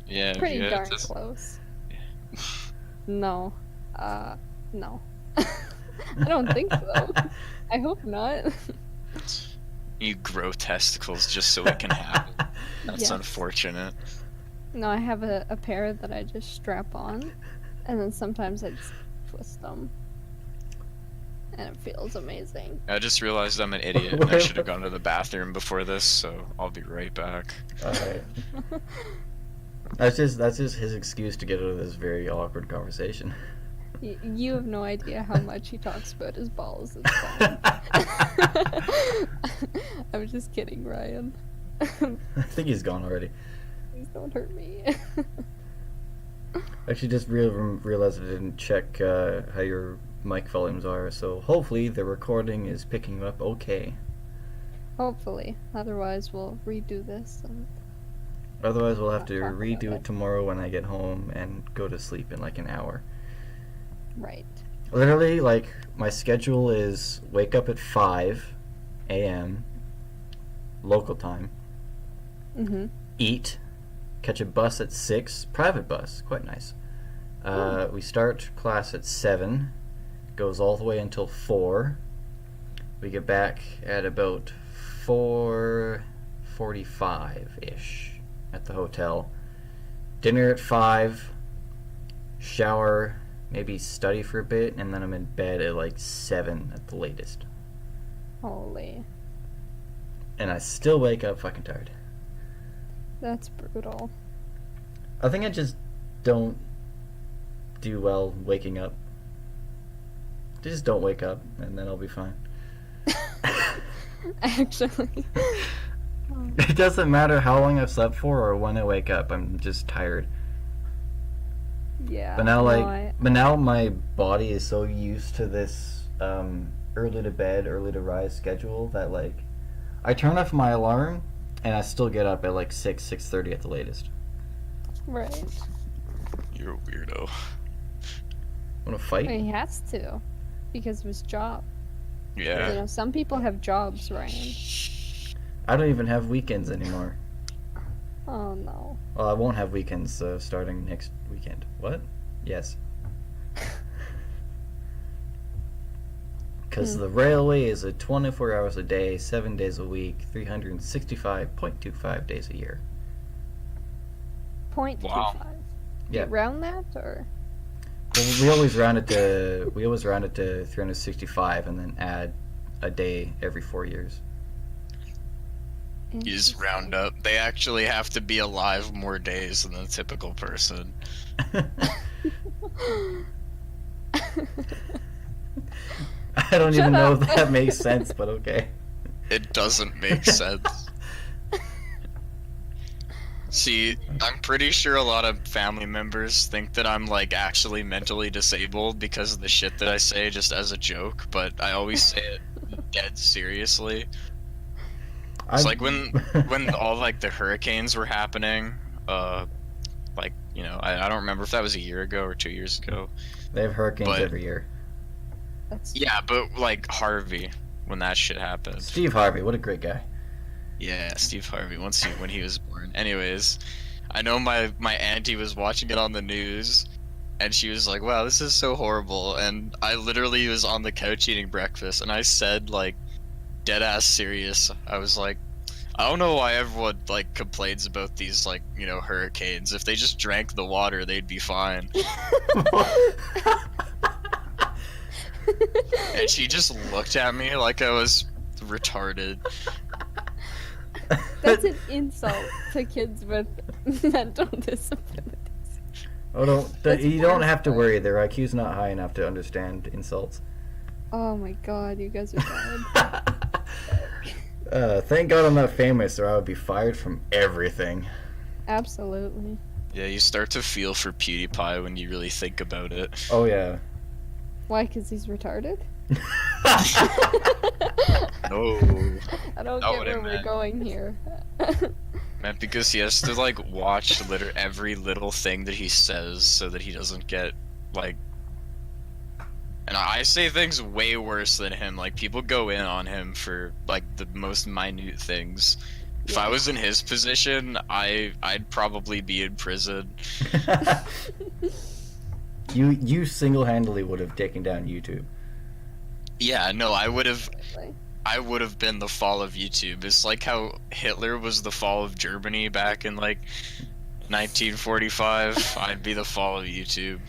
Yeah, Pretty yeah, darn just- close. No. No. I don't think so. I hope not. You grow testicles just so it can happen. That's Yes. unfortunate. No, I have a pair that I just strap on, and then sometimes I just twist them. And it feels amazing. I just realized I'm an idiot and I should have gone to the bathroom before this, so I'll be right back. Alright. That's just his excuse to get out of this very awkward conversation. You have no idea how much he talks about his balls. It's fine. I'm just kidding, Ryan. I think he's gone already. Please don't hurt me. Actually, just realized I didn't check how your mic volumes are, so hopefully the recording is picking up okay. Hopefully. Otherwise, we'll redo this. And Otherwise, we'll have to Talk about redo it. it tomorrow when I get home and go to sleep in like an hour. right. Literally, like, my schedule is wake up at 5 a.m. local time, Mm-hmm. eat, catch a bus at 6, private bus, quite nice. We start class at 7, goes all the way until 4. We get back at about 4:45-ish at the hotel. Dinner at 5, shower, maybe study for a bit, and then I'm in bed at like 7 at the latest. Holy. And I still wake up fucking tired. That's brutal. I think I just don't do well waking up. Just don't wake up, and then I'll be fine. Actually. It doesn't matter how long I've slept for or when I wake up. I'm just tired. Yeah. But now, no, but now my body is so used to this early to bed, early to rise schedule that like I turn off my alarm and I still get up at like 6:30 at the latest. Right. You're a weirdo. Want to fight? He has to. Because of his job. Yeah. You know, some people have jobs, Ryan. I don't even have weekends anymore. Oh no. Well, I won't have weekends starting next weekend. What? Yes. Because the railway is a 24 hours a day, 7 days a week, 365.25 days a year. 0.25. Wow. Yeah. You round that or? Well, we always round it to 365 and then add a day every 4 years. You just round up. They actually have to be alive more days than the typical person. I don't Shut even know up. if that makes sense, but okay. It doesn't make sense. See, I'm pretty sure a lot of family members think that I'm like actually mentally disabled because of the shit that I say just as a joke, but I always say it dead seriously. It's like when all like the hurricanes were happening, like you know, I don't remember if that was a year ago or 2 years ago. They have hurricanes But- every year. That's Yeah, but like Harvey, when that shit happened. Steve Harvey, what a great guy. Yeah, Steve Harvey. When he was born. Anyways, I know my auntie was watching it on the news, and she was like, "Wow, this is so horrible." And I literally was on the couch eating breakfast, and I said, like, dead ass serious. I was like, I don't know why everyone like complains about these, like, you know, hurricanes. If they just drank the water, they'd be fine. And she just looked at me like I was retarded. That's an insult to kids with mental disabilities. Oh, That's you don't have to horrifying. worry. Their IQ's not high enough to understand insults. Oh my god, you guys are bad. Thank God I'm not famous, or I would be fired from everything. Absolutely. Yeah, you start to feel for PewDiePie when you really think about it. Oh yeah. Why? Because he's retarded? No. I don't Not get what I where we're meant. going here. Man, because he has to like watch every little thing that he says so that he doesn't get like. And I say things way worse than him. Like, people go in on him for like the most minute things. If I Yeah. was in his position, I'd probably be in prison. You single-handedly would have taken down YouTube. Yeah, no, I would have Absolutely. been the fall of YouTube. It's like how Hitler was the fall of Germany back in like 1945. I'd be the fall of YouTube.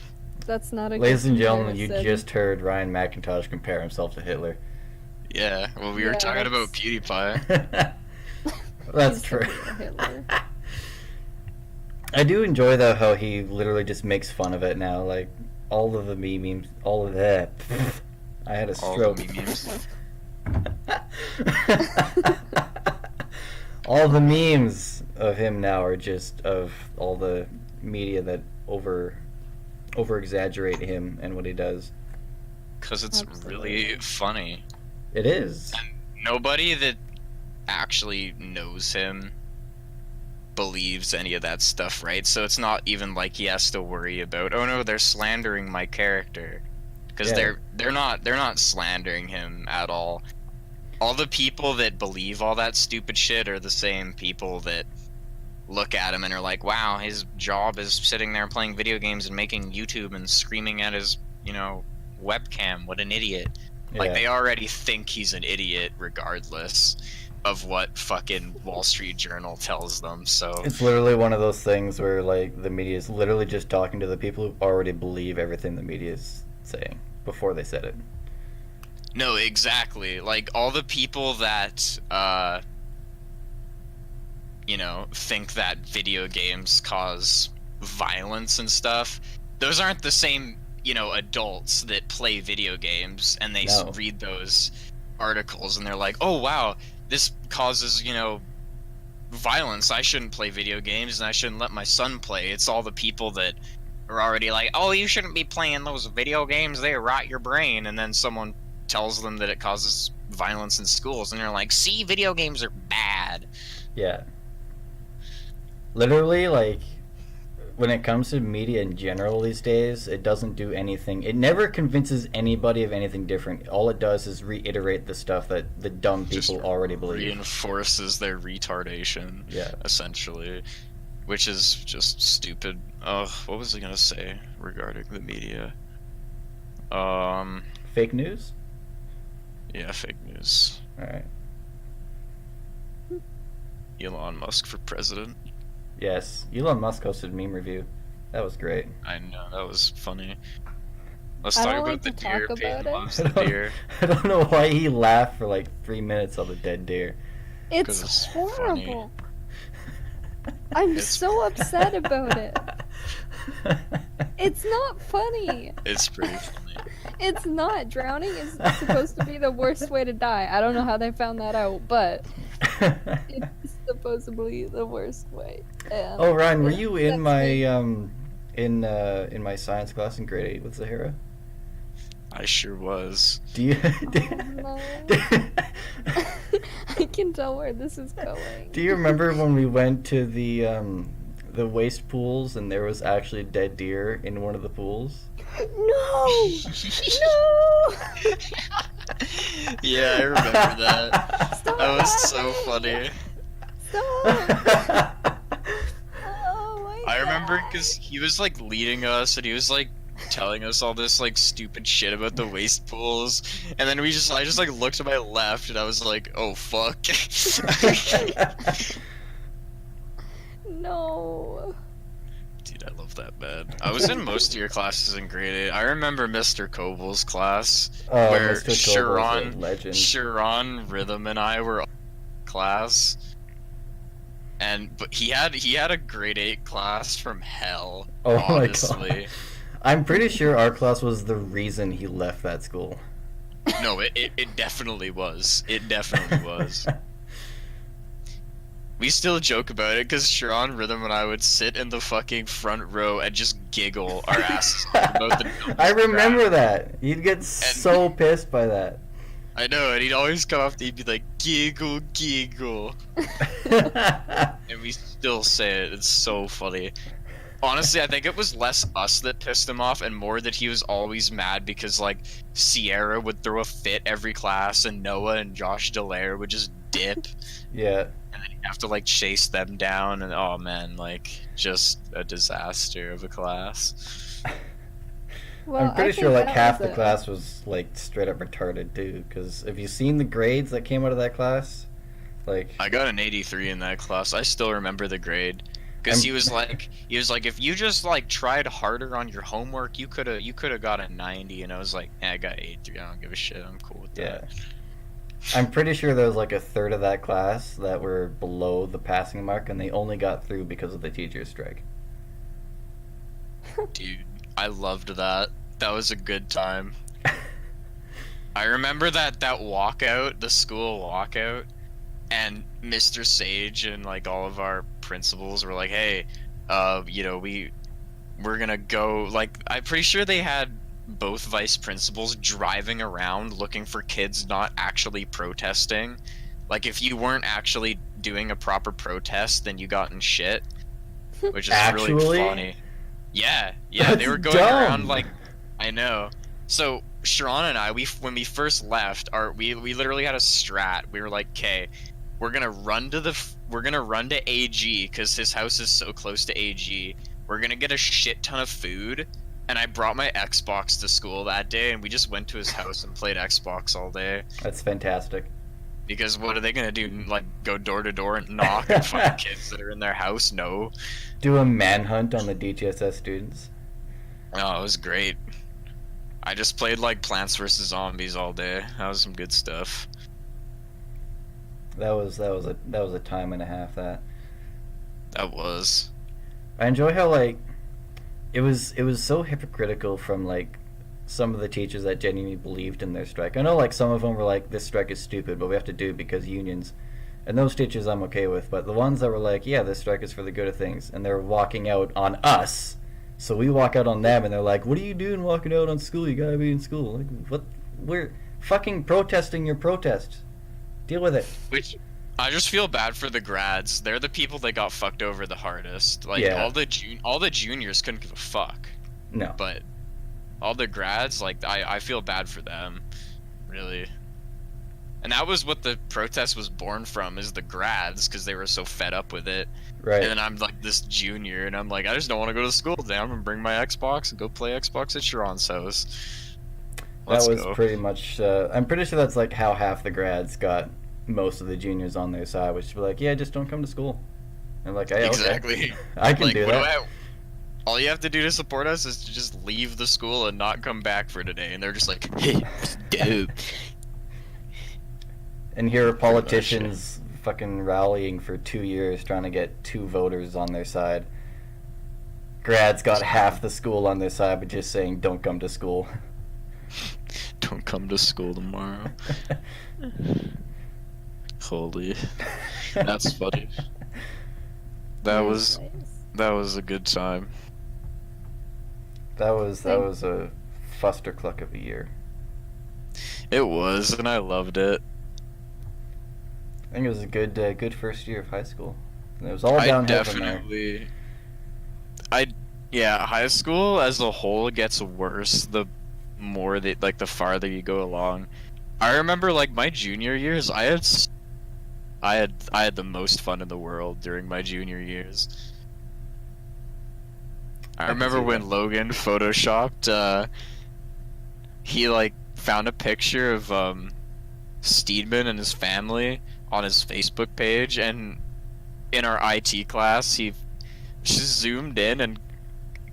That's not a Ladies good and gentlemen, you comparison. just heard Ryan McIntosh compare himself to Hitler. Yeah, well, we were Yeah, talking about PewDiePie. That's He's the true. real Hitler. I do enjoy though how he literally just makes fun of it now. Like all of the memes, all of that. I had a All stroke. the memes. All the memes of him now are just of all the media that over exaggerate him and what he does. Because it's really Absolutely. funny. It is. Nobody that actually knows him believes any of that stuff, right? So it's not even like he has to worry about, oh no, they're slandering my character, because Yeah. they're not slandering him at all. All the people that believe all that stupid shit are the same people that look at him and are like, wow, his job is sitting there playing video games and making YouTube and screaming at his, you know, webcam. What an idiot. Like, Yeah. they already think he's an idiot regardless of what fucking Wall Street Journal tells them. So It's literally one of those things where like the media is literally just talking to the people who already believe everything the media is saying before they said it. no, exactly. Like, all the people that you know, think that video games cause violence and stuff, those aren't the same, you know, adults that play video games and they No. read those articles and they're like, oh wow, this causes, you know, violence. I shouldn't play video games and I shouldn't let my son play. It's all the people that are already like, oh, you shouldn't be playing those video games, they rot your brain. And then someone tells them that it causes violence in schools and they're like, see, video games are bad. Yeah. Literally, like, when it comes to media in general these days, it doesn't do anything. It never convinces anybody of anything different. All it does is reiterate the stuff that the dumb Just people already believe. Reinforces their retardation, Yeah. essentially, which is just stupid. Oh, what was I gonna say regarding the media? Fake news? Yeah, fake news. Alright. Elon Musk for president. Yes. Elon Musk hosted Meme Review. That was great. I know, that was funny. Let's I talk don't about like the to deer. talk Paiten about it. loves the deer. I don't know why he laughed for like 3 minutes on the dead deer. It's 'Cause it's horrible. I'm It's- so upset about it. It's not funny. It's pretty funny. It's not. Drowning is supposed to be the worst way to die. I don't know how they found that out, but it's supposedly the worst way. And Oh, Ryan, were you in that's my me. in my science class in grade 8 with Zahara? I sure was. Do you? No. I can tell where this is going. Do you remember when we went to the waste pools, and there was actually dead deer in one of the pools. No! No! Yeah, I remember that. Stop! That was so funny. Stop! Oh my I remember God. because he was like leading us, and he was like telling us all this like stupid shit about the waste pools, and then I just like looked to my left, and I was like, oh fuck. No. Dude, I love that man. I was in most of your classes in grade 8. I remember Mr. Kobel's class, Oh, where Mr. Kobel's a Sharon, legend. Sharon, Rhythm, and I were in class. But he had a grade 8 class from hell. Oh honestly. my god. I'm pretty sure our class was the reason he left that school. No, it definitely was. It definitely was. We still joke about it because Sharon, Rhythm, and I would sit in the fucking front row and just giggle our asses off about the dumbest I remember crap. that. He'd get so pissed by that. I know, and he'd always come up, he'd be like, giggle, giggle. And we still say it. It's so funny. Honestly, I think it was less us that pissed him off and more that he was always mad because, like, Sierra would throw a fit every class and Noah and Josh Dallaire would just dip. Yeah. And then you have to, like, chase them down. And, oh, man, like, just a disaster of a class. Well, I'm I pretty think sure like that half was the a- class was like straight up retarded too. Because have you seen the grades that came out of that class? Like, I got an 83 in that class. I still remember the grade. Because he was like, if you just, like, tried harder on your homework, you could have got a 90. And I was like, I got 83. I don't give a shit. I'm cool with yeah. that. I'm pretty sure there was like a third of that class that were below the passing mark, and they only got through because of the teacher's strike. Dude, I loved that. That was a good time. I remember that walkout, the school walkout, and Mr. Sage and like all of our principals were like, "Hey, you know, we're gonna go." Like, I'm pretty sure they had both vice principals driving around looking for kids not actually protesting. Like, if you weren't actually doing a proper protest, then you got in shit, which is Actually? really funny. Yeah, they That's were going dumb. around like, I know. So Sharon and I, when we first left, we literally had a strat. We were like, okay, we're gonna run to AG because his house is so close to AG. We're gonna get a shit ton of food, and I brought my Xbox to school that day, and we just went to his house and played Xbox all day. That's fantastic. Because what are they gonna do? Like, go door to door and knock and find kids that are in their house? No. Do a manhunt on the DTSS students. Oh, it was great. I just played like Plants vs Zombies all day. That was some good stuff. That was a time and a half. That That was. I enjoy how like it was so hypocritical from like some of the teachers that genuinely believed in their strike. I know like some of them were like, this strike is stupid, but we have to do it because unions. And those teachers I'm okay with, but the ones that were like, yeah, this strike is for the good of things, and they're walking out on us, so we walk out on them, and they're like, what are you doing walking out on school? You gotta be in school. Like, what? We're fucking protesting your protest. Deal with it. Which, I just feel bad for the grads. They're the people that got fucked over the hardest. Like, Yeah. all the juniors couldn't give a fuck. No. But all the grads, like, I feel bad for them. Really. And that was what the protest was born from, is the grads, because they were so fed up with it. Right. And then I'm like this junior, and I'm like, I just don't want to go to school today. I'm gonna bring my Xbox and go play Xbox at Sharon's house. Let's that was go. pretty much. I'm pretty sure that's like how half the grads got most of the juniors on their side, which be like, yeah, just don't come to school. And like, hey, Exactly. okay. I can Like, do what that. all you have to do to support us is to just leave the school and not come back for today. And they're just like, hey, dope. And here are politicians fucking rallying for 2 years trying to get 2 voters on their side. Grads got half the school on their side, but just saying, don't come to school. Don't come to school tomorrow. Holy. That's funny. That was a good time. That was a fustercluck of a year. It was, and I loved it. I think it was a good first year of high school. And it was all downhill from there. Yeah, high school as a whole gets worse the more that like the farther you go along. I remember like my junior years, I had the most fun in the world during my junior years. I I can remember see when that. Logan photoshopped he like found a picture of Steedman and his family on his Facebook page, and in our IT class he just zoomed in and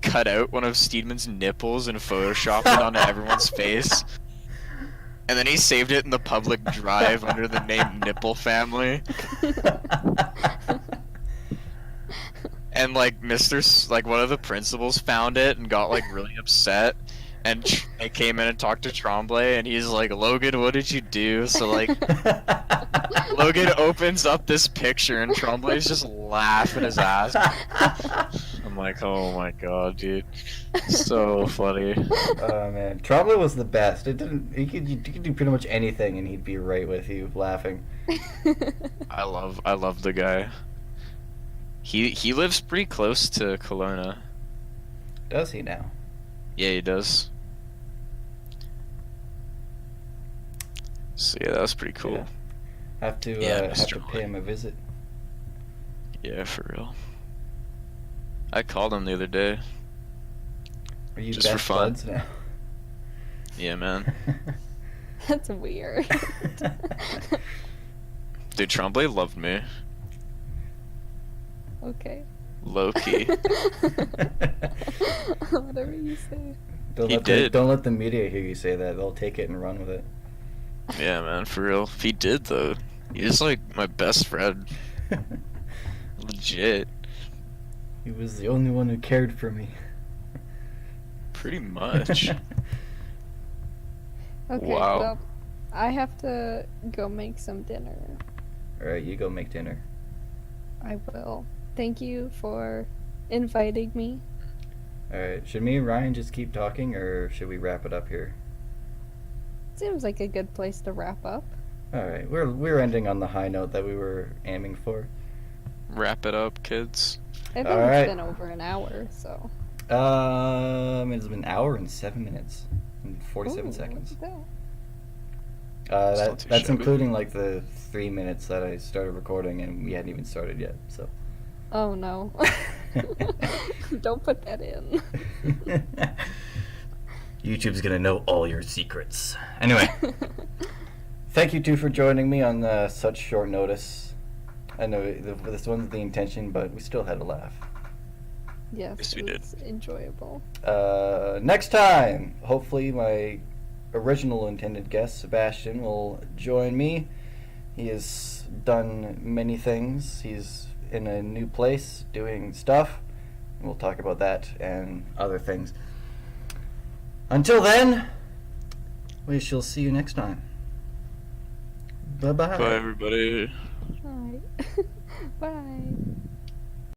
cut out one of Steedman's nipples and photoshopped it onto everyone's face. And then he saved it in the public drive under the name Nipple Family. And like like one of the principals found it and got like really upset. And they came in and talked to Tremblay, and he's like, "Logan, what did you do?" So like, Logan opens up this picture, and Tremblay's just laughing his ass. I'm like, oh my god, dude, so funny. Oh man, Trombley was the best. It didn't. You could do pretty much anything, and he'd be right with you, laughing. I love the guy. He lives pretty close to Kelowna. Does he now? Yeah, he does. So yeah, that was pretty cool. Yeah. Have to Mr. pay him a visit. Yeah, for real. I called him the other day. Are you Just for best fun. buds now? Yeah, man. That's weird. Dude, Tremblay loved me. Okay. Low key. Whatever you say. Don't let the media hear you say that. They'll take it and run with it. Yeah, man, for real. He did though. He's like my best friend. Legit. He was the only one who cared for me. Pretty much. Okay, Wow. well, I have to go make some dinner. Alright, you go make dinner. I will. Thank you for inviting me. Alright, should me and Ryan just keep talking, or should we wrap it up here? Seems like a good place to wrap up. Alright, we're ending on the high note that we were aiming for. Wrap it up, kids. I think Alright. it's been over an hour, so. It's been an hour and 7 minutes and 47 Ooh, seconds. look at that. It's not too That's shabby. including like the 3 minutes that I started recording and we hadn't even started yet. So. Oh no. Don't put that in. YouTube's gonna know all your secrets. Anyway, thank you two for joining me on such short notice. I know this wasn't the intention, but we still had a laugh. Yes, Yes, we it did. was enjoyable. Next time, hopefully my original intended guest, Sebastian, will join me. He has done many things. He's in a new place doing stuff. We'll talk about that and other things. Until then, we shall see you next time. Bye-bye. Bye, everybody. Alright. Bye.